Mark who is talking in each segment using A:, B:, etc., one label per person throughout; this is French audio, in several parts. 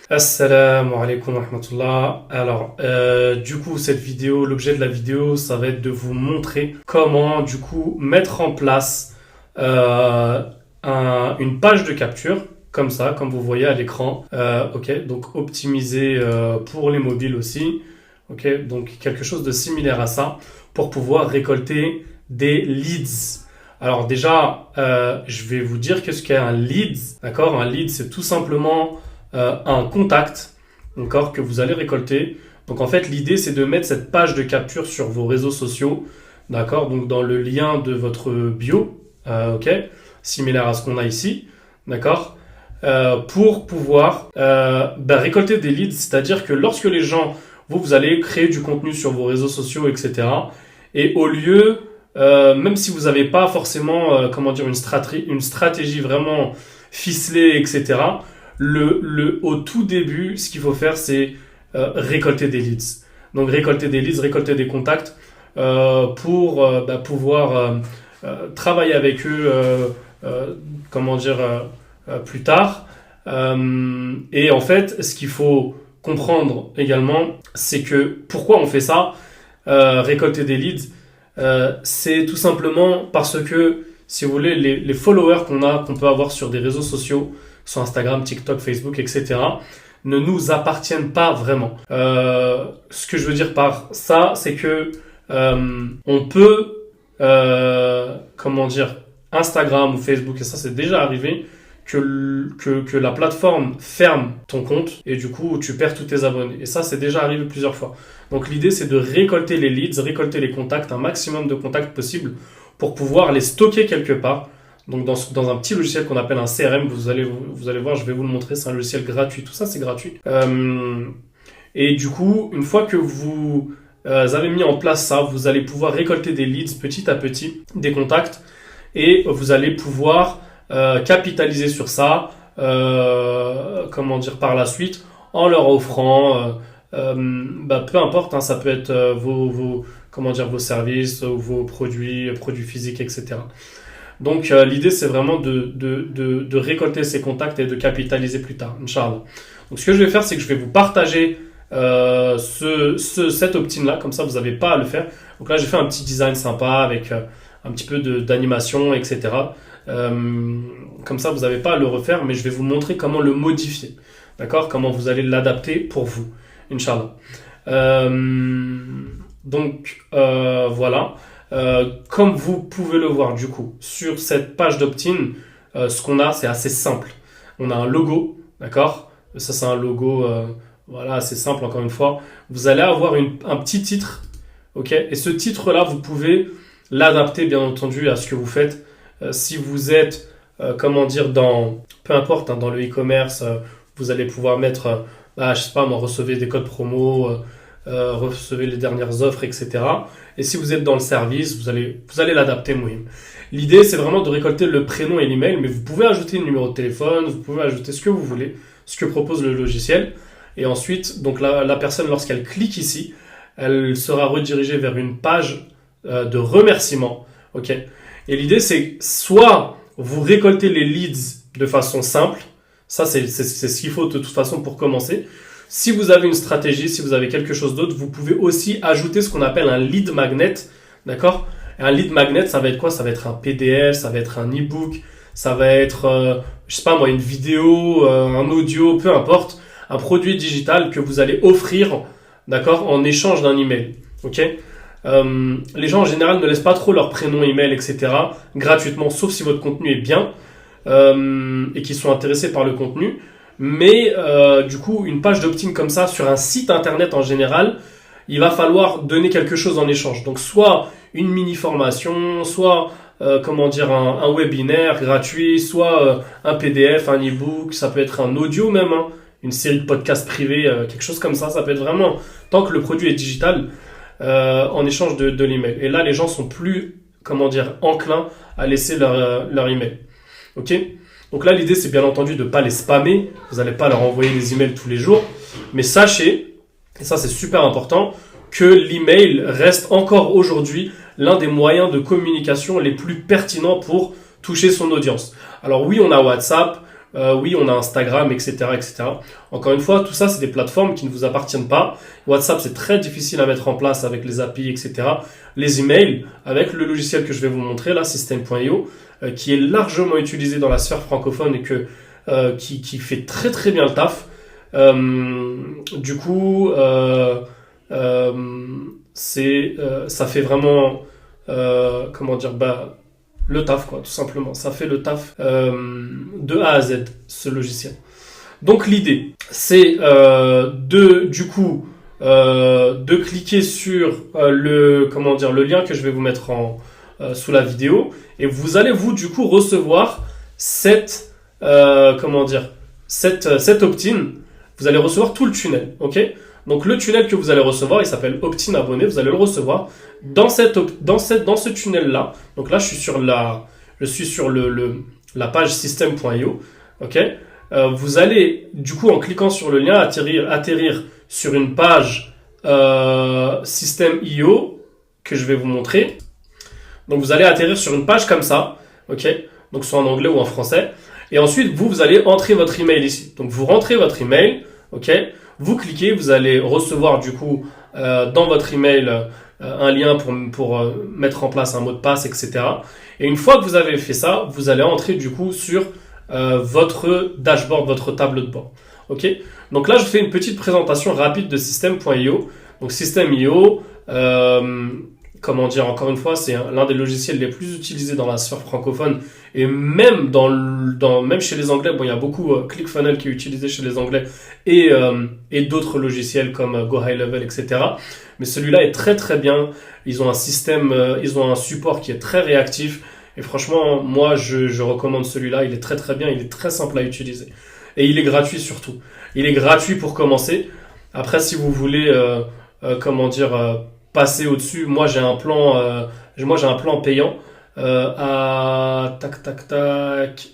A: Assalamu alaikum wa rahmatullah. Alors, du coup, cette vidéo, l'objet de la vidéo, ça va être de vous montrer comment, du coup, mettre en place une page de capture, comme ça, comme vous voyez à l'écran. Ok, donc optimisé pour les mobiles aussi. Ok, donc quelque chose de similaire à ça pour pouvoir récolter des leads. Alors déjà, je vais vous dire qu'est-ce qu'est un lead. D'accord, un lead, c'est tout simplement un contact, d'accord, que vous allez récolter. Donc en fait, l'idée, c'est de mettre cette page de capture sur vos réseaux sociaux, d'accord, donc dans le lien de votre bio, ok, similaire à ce qu'on a ici, d'accord, pour pouvoir récolter des leads, c'est-à-dire que lorsque les gens, vous allez créer du contenu sur vos réseaux sociaux, etc. Et au lieu, même si vous n'avez pas forcément, une stratégie vraiment ficelée, etc., au tout début, ce qu'il faut faire, c'est récolter des leads. Donc récolter des leads, récolter des contacts pour pouvoir travailler avec eux, plus tard. Et en fait, ce qu'il faut comprendre également, c'est que pourquoi on fait ça, récolter des leads, c'est tout simplement parce que, si vous voulez, les followers qu'on peut avoir sur des réseaux sociaux, sur Instagram, TikTok, Facebook, etc., ne nous appartiennent pas vraiment. Ce que je veux dire par ça, c'est que on peut, Instagram ou Facebook, et ça c'est déjà arrivé, que la plateforme ferme ton compte et du coup tu perds tous tes abonnés. Et ça c'est déjà arrivé plusieurs fois. Donc l'idée c'est de récolter les leads, récolter les contacts, un maximum de contacts possible pour pouvoir les stocker quelque part. Donc dans un petit logiciel qu'on appelle un CRM, vous allez voir, je vais vous le montrer, c'est un logiciel gratuit, tout ça c'est gratuit. Et du coup, une fois que vous avez mis en place ça, vous allez pouvoir récolter des leads petit à petit, des contacts, et vous allez pouvoir capitaliser sur ça, par la suite, en leur offrant, peu importe, hein, ça peut être vos services ou vos produits physiques, etc. Donc l'idée c'est vraiment de récolter ces contacts et de capitaliser plus tard, Inch'Allah. Donc ce que je vais faire, c'est que je vais vous partager cet opt-in là, comme ça vous n'avez pas à le faire. Donc là j'ai fait un petit design sympa avec un petit peu d'animation, etc. Comme ça vous n'avez pas à le refaire, mais je vais vous montrer comment le modifier, d'accord, comment vous allez l'adapter pour vous, Inch'Allah. Voilà. Comme vous pouvez le voir du coup sur cette page d'opt-in, ce qu'on a, c'est assez simple. On a un logo, d'accord, ça c'est un logo assez simple, encore une fois. Vous allez avoir un petit titre, ok, et ce titre là vous pouvez l'adapter bien entendu à ce que vous faites. Si vous êtes peu importe, hein, dans le e-commerce, vous allez pouvoir mettre recevez des codes promo, recevez les dernières offres, etc. Et si vous êtes dans le service, vous allez l'adapter, Mouhim. L'idée, c'est vraiment de récolter le prénom et l'email, mais vous pouvez ajouter le numéro de téléphone, vous pouvez ajouter ce que vous voulez, ce que propose le logiciel. Et ensuite, donc la personne, lorsqu'elle clique ici, elle sera redirigée vers une page de remerciement. Ok. Et l'idée, c'est soit vous récoltez les leads de façon simple, ça c'est ce qu'il faut de toute façon pour commencer. Si vous avez une stratégie, si vous avez quelque chose d'autre, vous pouvez aussi ajouter ce qu'on appelle un lead magnet, d'accord? Et un lead magnet, ça va être quoi? Ça va être un PDF, ça va être un e-book, ça va être, une vidéo, un audio, peu importe, un produit digital que vous allez offrir, d'accord, en échange d'un email, ok? Les gens en général ne laissent pas trop leur prénom, email, etc. gratuitement, sauf si votre contenu est bien et qu'ils sont intéressés par le contenu. Mais du coup, une page d'opt-in comme ça sur un site internet en général, il va falloir donner quelque chose en échange. Donc soit une mini formation, soit un webinaire gratuit, soit un PDF, un e-book, ça peut être un audio même, hein, une série de podcasts privés, quelque chose comme ça. Ça peut être vraiment, tant que le produit est digital, en échange de l'email. Et là, les gens sont plus enclins à laisser leur email. Ok? Donc là, l'idée, c'est bien entendu de ne pas les spammer. Vous n'allez pas leur envoyer des emails tous les jours. Mais sachez, et ça c'est super important, que l'email reste encore aujourd'hui l'un des moyens de communication les plus pertinents pour toucher son audience. Alors oui, on a WhatsApp, Oui, on a Instagram, etc., etc. Encore une fois, tout ça, c'est des plateformes qui ne vous appartiennent pas. WhatsApp, c'est très difficile à mettre en place avec les API, etc. Les emails, avec le logiciel que je vais vous montrer, là, System.io, qui est largement utilisé dans la sphère francophone et qui fait très très bien le taf. Du coup, ça fait vraiment, comment dire, le taf, quoi, tout simplement. Ça fait le taf de A à Z, ce logiciel. Donc l'idée, c'est de cliquer sur le lien que je vais vous mettre sous la vidéo, et vous allez du coup recevoir cette opt-in. Vous allez recevoir tout le tunnel, ok? Donc le tunnel que vous allez recevoir, il s'appelle opt-in abonné. Vous allez le recevoir dans ce tunnel-là. Donc là, je suis sur la page system.io, ok? Vous allez, du coup, en cliquant sur le lien, atterrir sur une page System.io que je vais vous montrer. Donc, vous allez atterrir sur une page comme ça, ok? Donc, soit en anglais ou en français. Et ensuite, vous allez entrer votre email ici. Donc, vous rentrez votre email, ok? Vous cliquez, vous allez recevoir, du coup, dans votre email, un lien pour mettre en place un mot de passe, etc. Et une fois que vous avez fait ça, vous allez entrer, du coup, sur votre dashboard, votre tableau de bord. Ok. Donc là, je fais une petite présentation rapide de System.io. Donc System.io, encore une fois, c'est l'un des logiciels les plus utilisés dans la sphère francophone et même même chez les Anglais. Bon, il y a beaucoup ClickFunnels qui est utilisé chez les Anglais et d'autres logiciels comme Go High Level, etc. Mais celui-là est très très bien. Ils ont un support qui est très réactif. Et franchement, moi, je recommande celui-là. Il est très très bien, il est très simple à utiliser. Et il est gratuit surtout. Il est gratuit pour commencer. Après, si vous voulez, passer au-dessus, moi j'ai un plan payant à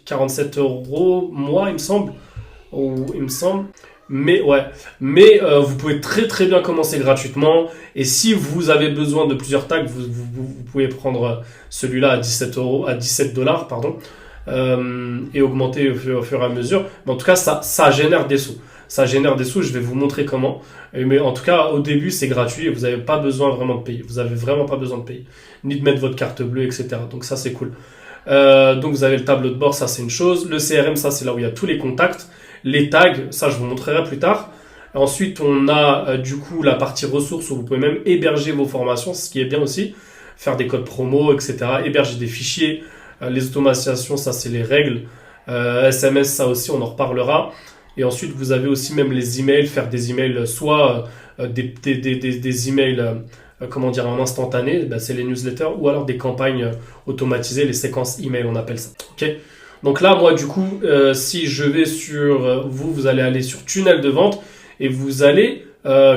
A: 47 € mois, il me semble. Mais vous pouvez très très bien commencer gratuitement. Et si vous avez besoin de plusieurs tags, vous pouvez prendre celui-là à 17 $, pardon, et augmenter au fur et à mesure. Mais en tout cas, ça génère des sous. Ça génère des sous. Je vais vous montrer comment. Mais en tout cas, au début, c'est gratuit et vous n'avez pas besoin vraiment de payer. Vous n'avez vraiment pas besoin de payer, ni de mettre votre carte bleue, etc. Donc ça, c'est cool. Donc vous avez le tableau de bord, ça c'est une chose. Le CRM, ça c'est là où il y a tous les contacts. Les tags, ça je vous montrerai plus tard. Ensuite, on a du coup la partie ressources où vous pouvez même héberger vos formations, ce qui est bien aussi. Faire des codes promo, etc. Héberger des fichiers. Les automatisations, ça c'est les règles. SMS, ça aussi, on en reparlera. Et ensuite, vous avez aussi même les emails, faire des emails, soit des emails, en instantané, c'est les newsletters, ou alors des campagnes automatisées, les séquences email, on appelle ça. Ok. Donc là, moi, du coup, si je vais sur vous allez aller sur tunnel de vente et vous allez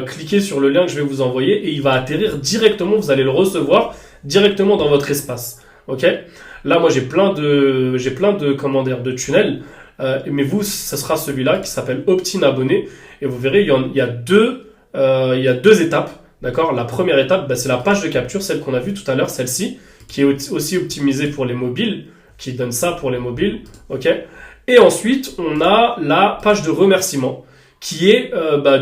A: cliquer sur le lien que je vais vous envoyer et il va atterrir directement, vous allez le recevoir directement dans votre espace. Ok. Là, moi, j'ai plein de tunnels. Mais vous, ce sera celui-là qui s'appelle Opt-in abonné. Et vous verrez, il y a deux étapes. D'accord? La première étape, c'est la page de capture, celle qu'on a vue tout à l'heure, celle-ci, qui est aussi optimisée pour les mobiles, qui donne ça pour les mobiles. Ok? Et ensuite, on a la page de remerciement, qui est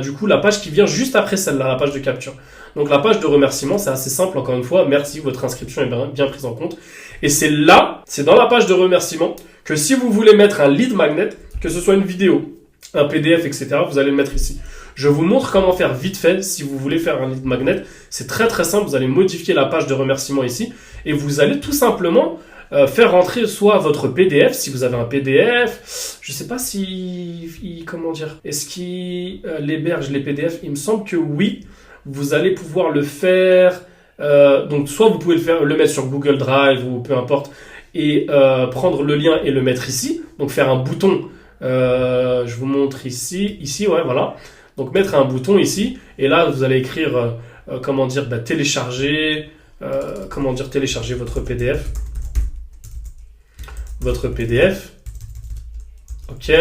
A: du coup la page qui vient juste après celle-là, la page de capture. Donc la page de remerciement, c'est assez simple, encore une fois. Merci, votre inscription est bien prise en compte. Et c'est dans la page de remerciement, que si vous voulez mettre un lead magnet, que ce soit une vidéo, un PDF, etc., vous allez le mettre ici. Je vous montre comment faire vite fait si vous voulez faire un lead magnet. C'est très très simple, vous allez modifier la page de remerciement ici et vous allez tout simplement faire rentrer soit votre PDF, si vous avez un PDF, je sais pas est-ce qu'il l'héberge les PDF, il me semble que oui, vous allez pouvoir le faire, donc soit vous pouvez le mettre sur Google Drive ou peu importe, et prendre le lien et le mettre ici, donc faire un bouton, je vous montre ici, ouais, voilà, donc mettre un bouton ici, et là vous allez écrire, télécharger votre PDF, ok,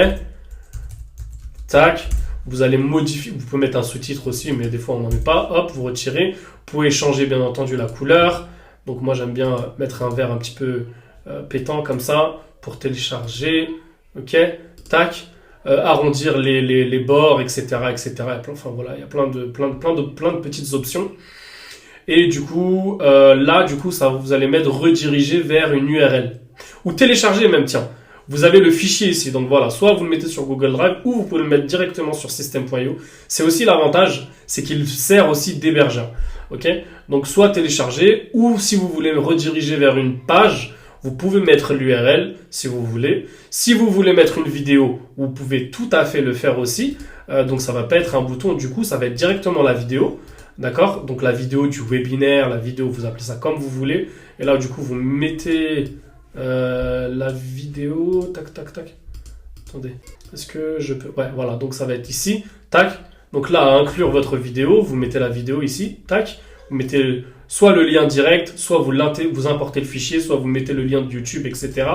A: tac, vous allez modifier, vous pouvez mettre un sous-titre aussi, mais des fois on n'en met pas, hop, vous retirez, vous pouvez changer bien entendu la couleur, donc moi j'aime bien mettre un vert un petit peu pétant comme ça, pour télécharger ok, tac, arrondir les bords, etc., etc. Enfin voilà, il y a plein de petites options. Et du coup, là, du coup, ça, vous allez mettre rediriger vers une URL. Ou télécharger même, tiens. Vous avez le fichier ici. Donc voilà, soit vous le mettez sur Google Drive ou vous pouvez le mettre directement sur System.io. C'est aussi l'avantage, c'est qu'il sert aussi d'hébergeur. Ok? Donc soit télécharger ou si vous voulez le rediriger vers une page, vous pouvez mettre l'URL si vous voulez. Si vous voulez mettre une vidéo, vous pouvez tout à fait le faire aussi. Donc ça va pas être un bouton, du coup ça va être directement la vidéo. D'accord? Donc la vidéo du webinaire, la vidéo, vous appelez ça comme vous voulez. Et là, du coup, vous mettez la vidéo. Tac, tac, tac. Attendez. Est-ce que je peux... Ouais, voilà. Donc ça va être ici. Tac. Donc là, à inclure votre vidéo, vous mettez la vidéo ici. Tac. Vous mettez soit le lien direct, soit vous importez le fichier, soit vous mettez le lien de YouTube, etc.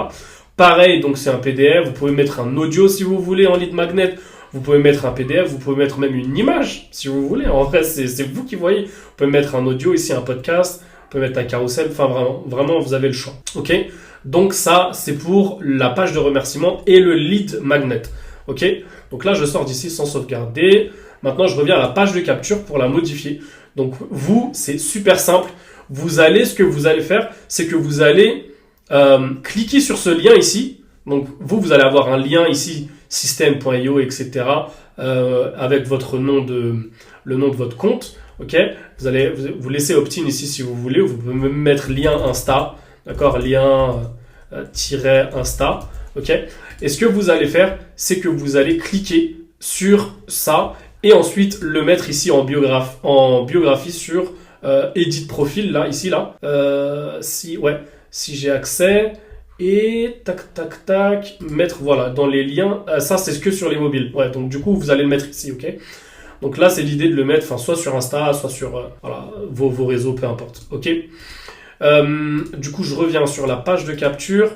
A: Pareil, donc c'est un PDF. Vous pouvez mettre un audio si vous voulez en lead magnet. Vous pouvez mettre un PDF, vous pouvez mettre même une image, si vous voulez. En vrai, c'est vous qui voyez. Vous pouvez mettre un audio ici, un podcast. Vous pouvez mettre un carrousel. Enfin, vraiment, vous avez le choix. OK? Donc ça, c'est pour la page de remerciement et le lead magnet. OK? Donc là, je sors d'ici sans sauvegarder. Maintenant, je reviens à la page de capture pour la modifier. Donc vous, c'est super simple. Ce que vous allez faire, c'est que vous allez cliquer sur ce lien ici. Donc vous allez avoir un lien ici, system.io, etc. Avec le nom de votre compte. Ok, vous allez vous laisser opt-in ici si vous voulez. Vous pouvez même mettre lien Insta, d'accord, lien Insta. Ok. Et ce que vous allez faire, c'est que vous allez cliquer sur ça et ensuite le mettre ici en biographie sur edit profil là, ici là. Si j'ai accès. Et tac, tac, tac, mettre, voilà, dans les liens. Ça, c'est que sur les mobiles. Ouais, donc du coup, vous allez le mettre ici, ok? Donc là, c'est l'idée de le mettre, soit sur Insta, soit sur voilà, vos réseaux, peu importe, ok? Du coup, je reviens sur la page de capture.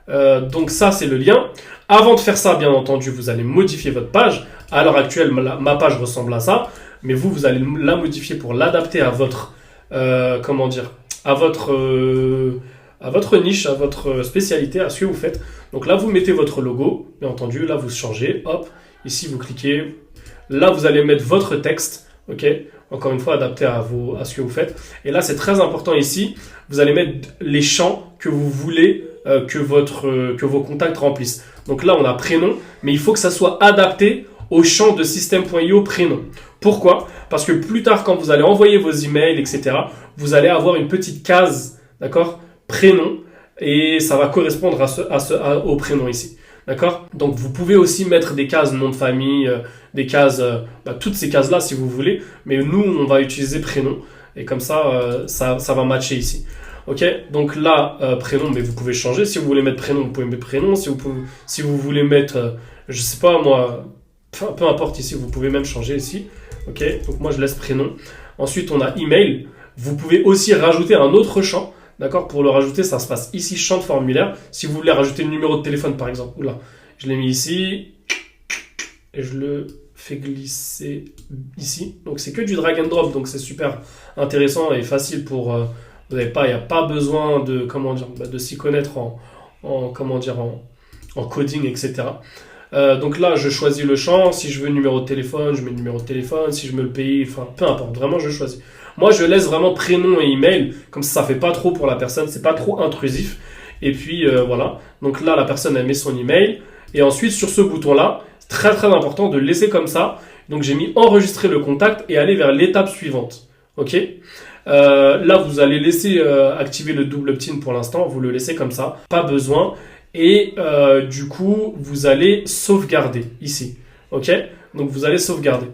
A: Donc ça, c'est le lien. Avant de faire ça, bien entendu, vous allez modifier votre page. À l'heure actuelle, ma page ressemble à ça. Mais vous allez la modifier pour l'adapter à votre... à votre niche, à votre spécialité, à ce que vous faites. Donc là, vous mettez votre logo, bien entendu. Là, vous changez. Hop, ici, vous cliquez. Là, vous allez mettre votre texte. Ok, encore une fois, adapté à ce que vous faites. Et là, c'est très important ici. Vous allez mettre les champs que vous voulez que vos contacts remplissent. Donc là, on a prénom, mais il faut que ça soit adapté au champ de System.io prénom. Pourquoi? Parce que plus tard, quand vous allez envoyer vos emails, etc., vous allez avoir une petite case, d'accord, prénom, et ça va correspondre au prénom ici. D'accord? Donc, vous pouvez aussi mettre des cases nom de famille, des cases, toutes ces cases-là si vous voulez, mais nous, on va utiliser prénom, et comme ça, ça va matcher ici. Ok? Donc là, prénom, mais vous pouvez changer. Si vous voulez mettre prénom, vous pouvez mettre prénom. Si vous voulez mettre, je sais pas moi, peu importe ici, vous pouvez même changer ici. Ok? Donc moi, je laisse prénom. Ensuite, on a email. Vous pouvez aussi rajouter un autre champ. D'accord? Pour le rajouter, ça se passe ici, champ de formulaire. Si vous voulez rajouter le numéro de téléphone, par exemple. Oula, je l'ai mis ici. Et je le fais glisser ici. Donc, c'est que du drag and drop. Donc, c'est super intéressant et facile pour... il n'y a pas besoin de, de s'y connaître en coding, etc. Donc là, je choisis le champ. Si je veux numéro de téléphone, je mets le numéro de téléphone. Si je veux le pays, enfin, peu importe. Vraiment, je choisis. Moi, je laisse vraiment prénom et email. Comme ça fait pas trop pour la personne. C'est pas trop intrusif. Et puis, voilà. Donc là, la personne, elle met son email. Et ensuite, sur ce bouton-là, c'est très, très important de le laisser comme ça. Donc, j'ai mis enregistrer le contact et aller vers l'étape suivante. OK? Là, vous allez laisser activer le double opt-in pour l'instant. Vous le laissez comme ça. Pas besoin. Et du coup, vous allez sauvegarder ici. OK? Donc, vous allez sauvegarder.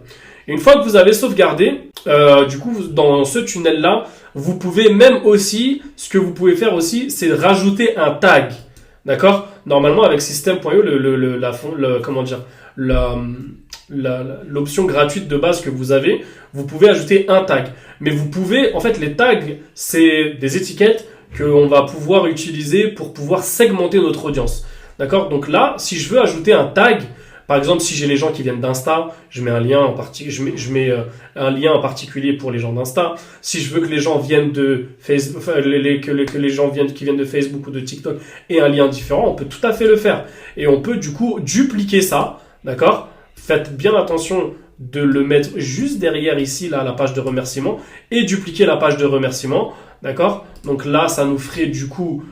A: Et une fois que vous avez sauvegardé, du coup, dans ce tunnel-là, vous pouvez même aussi, ce que vous pouvez faire aussi, c'est rajouter un tag. D'accord? Normalement, avec System.io, l'option gratuite de base que vous avez, vous pouvez ajouter un tag. Mais vous pouvez, en fait, les tags, c'est des étiquettes qu'on va pouvoir utiliser pour pouvoir segmenter notre audience. D'accord? Donc là, si je veux ajouter un tag, Par exemple, si j'ai les gens qui viennent d'Insta, je mets un lien un lien en particulier pour les gens d'Insta. Si je veux que les gens viennent de Facebook, que les gens qui viennent de Facebook ou de TikTok aient un lien différent, on peut tout à fait le faire. Et on peut du coup dupliquer ça, d'accord? Faites bien attention de le mettre juste derrière ici, là, la page de remerciement, et dupliquer la page de remerciement, d'accord? Donc là, ça nous ferait du coup...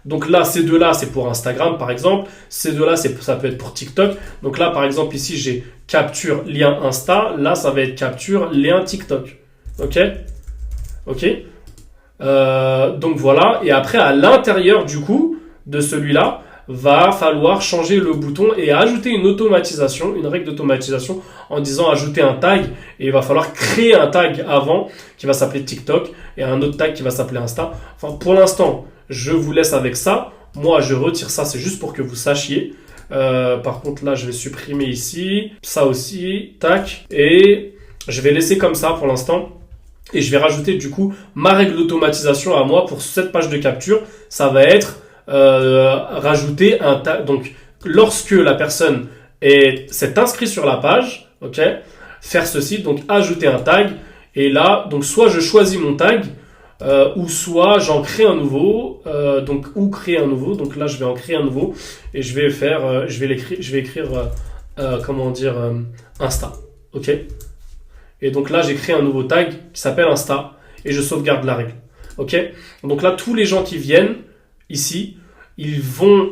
A: donc là, ces deux-là, c'est pour Instagram, par exemple. Ces deux-là, ça peut être pour TikTok. Donc là, par exemple, ici, j'ai capture lien Insta. Là, ça va être capture lien TikTok. OK? OK? Donc voilà. Et après, à l'intérieur, du coup, de celui-là, va falloir changer le bouton et ajouter une automatisation, une règle d'automatisation en disant ajouter un tag. Et il va falloir créer un tag avant qui va s'appeler TikTok et un autre tag qui va s'appeler Insta. Enfin, pour l'instant, je vous laisse avec ça. Moi, je retire ça. C'est juste pour que vous sachiez. Par contre, là, je vais supprimer ici. Ça aussi. Tac. Et je vais laisser comme ça pour l'instant. Et je vais rajouter du coup ma règle d'automatisation à moi pour cette page de capture. Ça va être rajouter un tag. Donc, lorsque la personne s'est inscrite sur la page, ok, faire ceci, donc ajouter un tag. Et là, donc soit je choisis mon tag, ou soit j'en crée un nouveau, ou créer un nouveau. Donc là, je vais en créer un nouveau et je vais faire, je vais écrire, Insta, ok. Et donc là, j'ai créé un nouveau tag qui s'appelle Insta et je sauvegarde la règle, ok. Donc là, tous les gens qui viennent ici, ils vont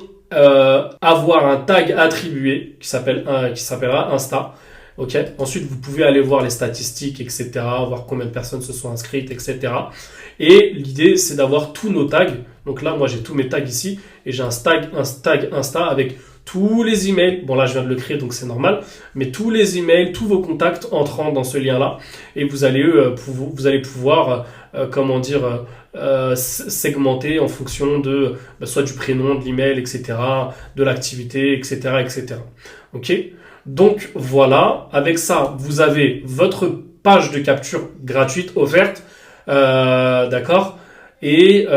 A: avoir un tag attribué qui s'appellera Insta. Ok. Ensuite, vous pouvez aller voir les statistiques, etc., voir combien de personnes se sont inscrites, etc. Et l'idée, c'est d'avoir tous nos tags. Donc là, moi, j'ai tous mes tags ici et j'ai un tag Insta avec tous les emails. Bon, là, je viens de le créer, donc c'est normal. Mais tous les emails, tous vos contacts entrant dans ce lien-là. Et vous allez pouvoir, segmenter en fonction de soit du prénom, de l'email, etc., de l'activité, etc., etc. Ok. Donc voilà, avec ça, vous avez votre page de capture gratuite offerte, d'accord, et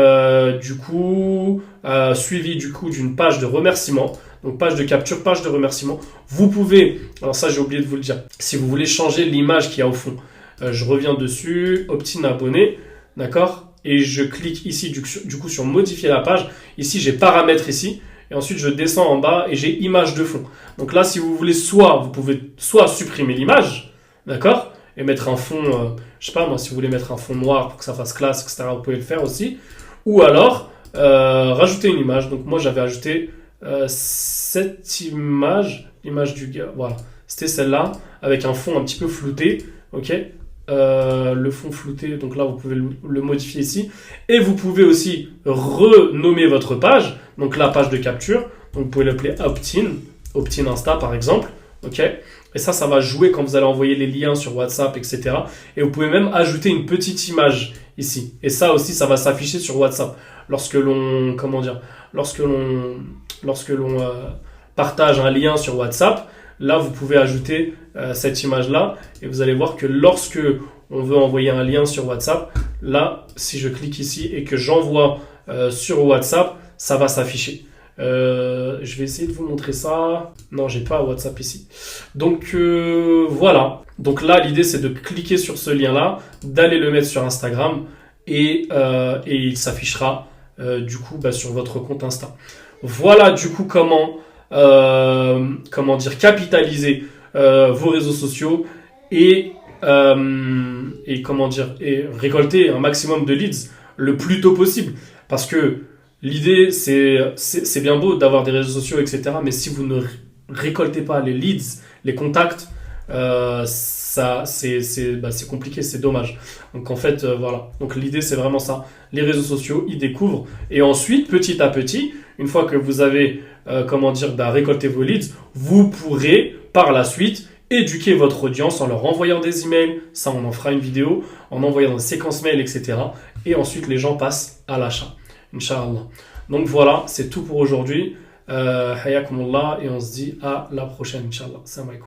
A: suivi du coup d'une page de remerciement. Donc page de capture, page de remerciement. Vous pouvez, alors ça j'ai oublié de vous le dire, si vous voulez changer l'image qu'il y a au fond, je reviens dessus, opt-in abonné, d'accord, et je clique ici du coup sur modifier la page. Ici j'ai paramètres ici. Et ensuite, je descends en bas et j'ai image de fond. Donc là, si vous voulez, vous pouvez soit supprimer l'image, d'accord, et mettre un fond, je sais pas moi, si vous voulez mettre un fond noir pour que ça fasse classe, etc., vous pouvez le faire aussi. Ou alors, rajouter une image. Donc moi, j'avais ajouté cette image, l'image du gars, voilà. C'était celle-là, avec un fond un petit peu flouté, ok. Le fond flouté, donc là vous pouvez le modifier ici et vous pouvez aussi renommer votre page, donc la page de capture, donc vous pouvez l'appeler opt-in Insta par exemple, ok, et ça va jouer quand vous allez envoyer les liens sur WhatsApp, etc. Et vous pouvez même ajouter une petite image ici, et ça aussi ça va s'afficher sur WhatsApp lorsque l'on partage un lien sur WhatsApp. Là, vous pouvez ajouter cette image-là et vous allez voir que lorsque on veut envoyer un lien sur WhatsApp, là, si je clique ici et que j'envoie sur WhatsApp, ça va s'afficher. Je vais essayer de vous montrer ça. Non, j'ai pas WhatsApp ici. Donc, voilà. Donc là, l'idée, c'est de cliquer sur ce lien-là, d'aller le mettre sur Instagram et il s'affichera du coup sur votre compte Insta. Voilà du coup comment capitaliser vos réseaux sociaux et récolter un maximum de leads le plus tôt possible, parce que l'idée c'est bien beau d'avoir des réseaux sociaux, etc., mais si vous ne récoltez pas les leads, les contacts, c'est compliqué, c'est dommage. Donc en fait, voilà. Donc l'idée, c'est vraiment ça. Les réseaux sociaux, ils découvrent. Et ensuite, petit à petit, une fois que vous avez, récolté vos leads, vous pourrez, par la suite, éduquer votre audience en leur envoyant des emails. Ça, on en fera une vidéo. En envoyant des séquences mail, etc. Et ensuite, les gens passent à l'achat. Inch'Allah. Donc voilà, c'est tout pour aujourd'hui. Hayakumullah. Et on se dit à la prochaine, Inch'Allah. Salam alaikum.